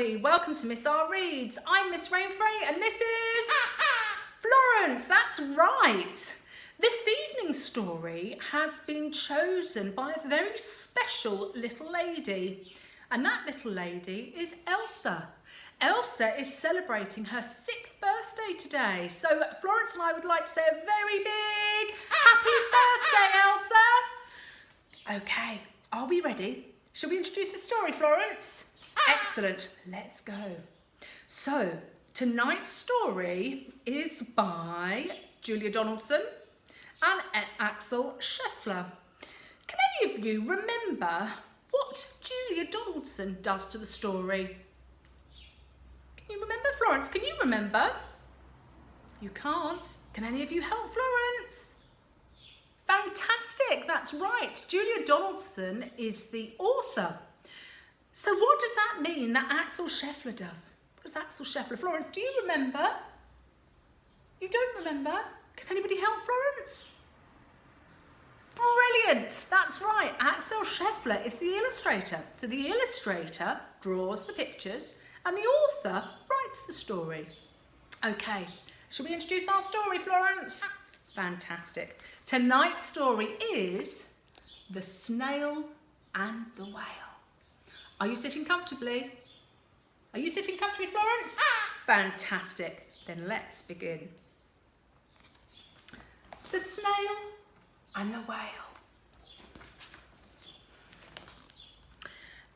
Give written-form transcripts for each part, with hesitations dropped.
everybody, welcome to Miss R Reads. I'm Miss Rainfrey and this is Florence, that's right. This evening's story has been chosen by a very special little lady, and that little lady is Elsa. Elsa is celebrating her 6th birthday today, so Florence and I would like to say a very big happy birthday, Elsa. Okay, are we ready? Shall we introduce the story, Florence? Excellent, let's go. So, tonight's story is by Julia Donaldson and Axel Scheffler. Can any of you remember what Julia Donaldson does to the story? Can you remember, Florence? Can you remember? You can't. Can any of you help, Florence? Fantastic, that's right. Julia Donaldson is the author. So what does that mean that Axel Scheffler does? What does Axel Scheffler? Florence, do you remember? You don't remember? Can anybody help, Florence? Brilliant, that's right. Axel Scheffler is the illustrator. So the illustrator draws the pictures and the author writes the story. Okay, shall we introduce our story, Florence? Fantastic. Tonight's story is The Snail and the Whale. Are you sitting comfortably? Are you sitting comfortably, Florence? Fantastic. Then let's begin. The Snail and the Whale.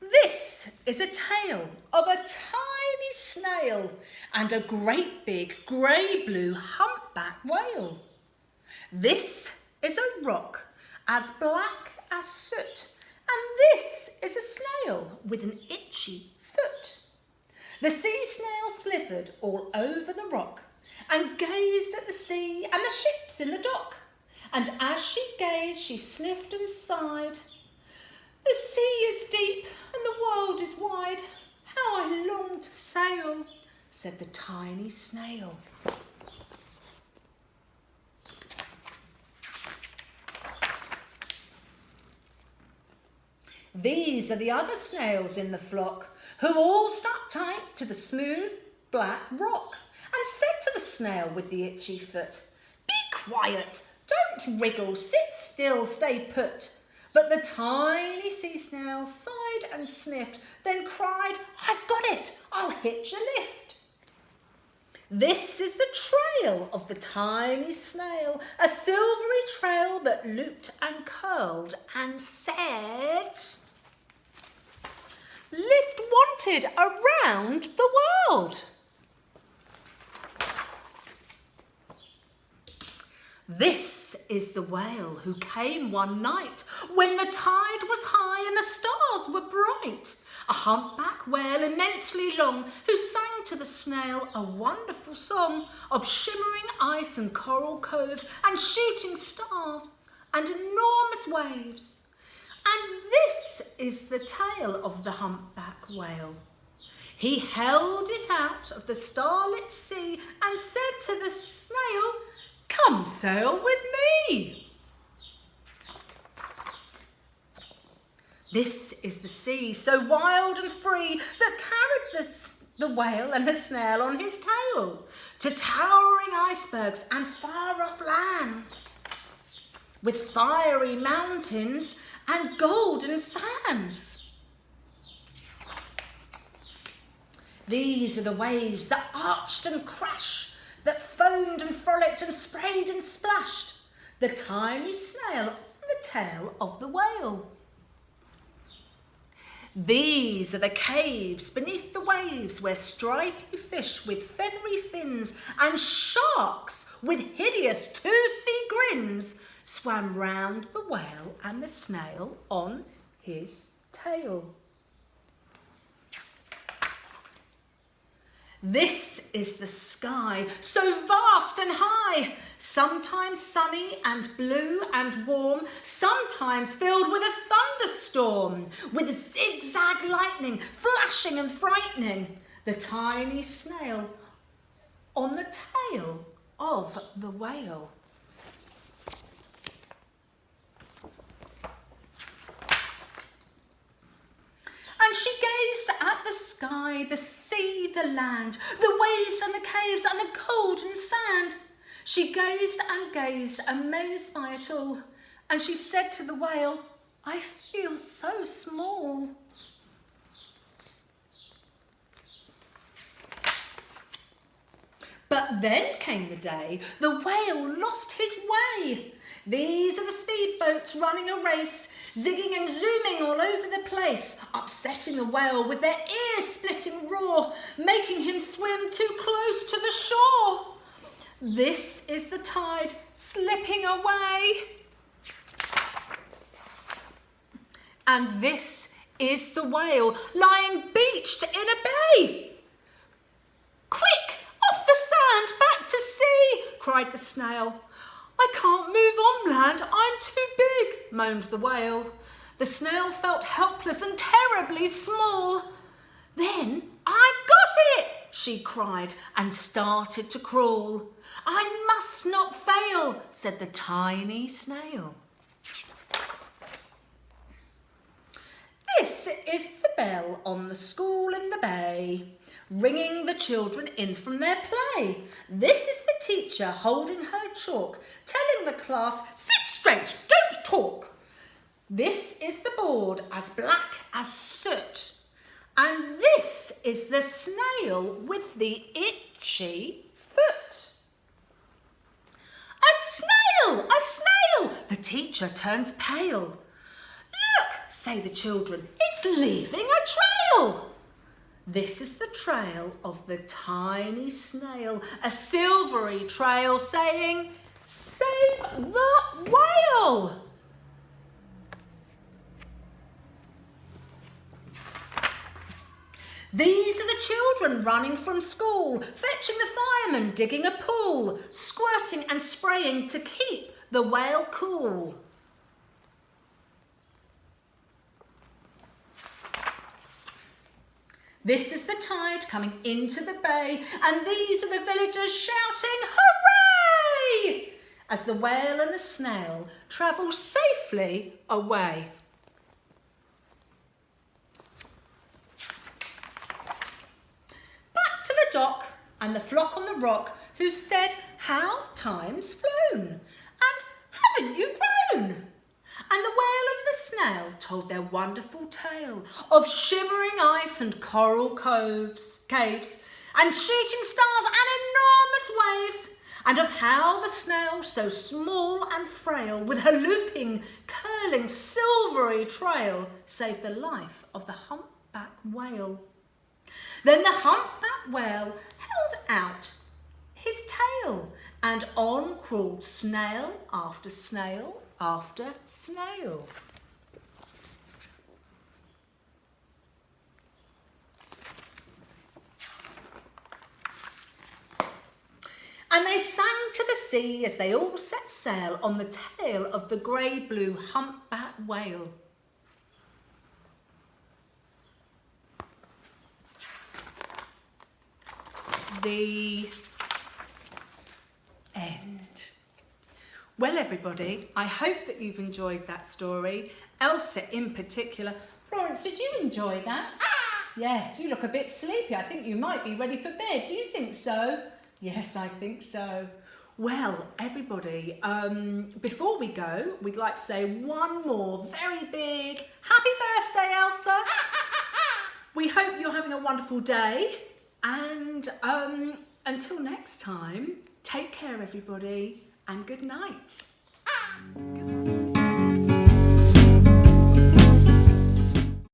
This is a tale of a tiny snail and a great big grey-blue humpback whale. This is a rock as black as soot, and this is a snail with an itchy foot. The sea snail slithered all over the rock and gazed at the sea and the ships in the dock. And as she gazed, she sniffed and sighed. The sea is deep and the world is wide. How I long to sail, said the tiny snail. These are the other snails in the flock, who all stuck tight to the smooth black rock and said to the snail with the itchy foot, "Be quiet, don't wriggle, sit still, stay put." But the tiny sea snail sighed and sniffed, then cried, "I've got it, I'll hitch a lift." This is the trail of the tiny snail, a silvery trail that looped and curled and said, "Lift wanted around the world." This is the whale who came one night when the tide was high and the stars were bright. A humpback whale immensely long who sang to the snail a wonderful song of shimmering ice and coral coves and shooting stars and enormous waves. And this is the tale of the humpback whale. He held it out of the starlit sea and said to the snail, "Come sail with me." This is the sea, so wild and free, that carried the whale and the snail on his tail to towering icebergs and far-off lands, with fiery mountains and golden sands. These are the waves that arched and crashed, that foamed and frolicked and sprayed and splashed, the tiny snail on the tail of the whale. These are the caves beneath the waves where stripy fish with feathery fins and sharks with hideous toothy grins swam round the whale and the snail on his tail. This is the sky, so vast and high, sometimes sunny and blue and warm, sometimes filled with a thunderstorm, with zigzag lightning flashing and frightening, the tiny snail on the tail of the whale. And she gazed at the sky sky, the sea, the land, the waves and the caves and the golden sand. She gazed and gazed, amazed by it all. And she said to the whale, I feel so small. But then came the day the whale lost his way. These are the speedboats running a race, zigging and zooming all over the place, upsetting the whale with their ear-splitting roar, making him swim too close to the shore. This is the tide slipping away. And this is the whale lying beached in a bay. Quick, off the sand, back to sea, cried the snail. I can't move on land, I'm too big, moaned the whale. The snail felt helpless and terribly small. Then, I've got it, she cried and started to crawl. I must not fail, said the tiny snail. This is the bell on the school in the bay, ringing the children in from their play. This is the teacher holding her chalk, telling the class, sit straight, don't talk. This is the board as black as soot. And this is the snail with the itchy foot. A snail, a snail! The teacher turns pale. Look, say the children, it's leaving a trail. This is the trail of the tiny snail, a silvery trail saying, save the whale. These are the children running from school, fetching the fireman, digging a pool, squirting and spraying to keep the whale cool. This is the tide coming into the bay, and these are the villagers shouting, hooray! As the whale and the snail travel safely away. Back to the dock and the flock on the rock, who said, how time's flown, and haven't you grown? And the whale and the snail told their wonderful tale of shimmering ice and coral caves, and shooting stars and enormous waves, and of how the snail, so small and frail, with her looping, curling, silvery trail, saved the life of the humpback whale. Then the humpback whale held out his tail, and on crawled snail after snail after snail. And they sang to the sea as they all set sail on the tail of the grey-blue humpback whale. The end. Well, everybody, I hope that you've enjoyed that story. Elsa in particular. Florence, did you enjoy that? Yes, you look a bit sleepy. I think you might be ready for bed. Do you think so? Yes, I think so. Well, everybody, before we go, we'd like to say one more very big happy birthday, Elsa. We hope you're having a wonderful day. And until next time, take care, everybody, and good night.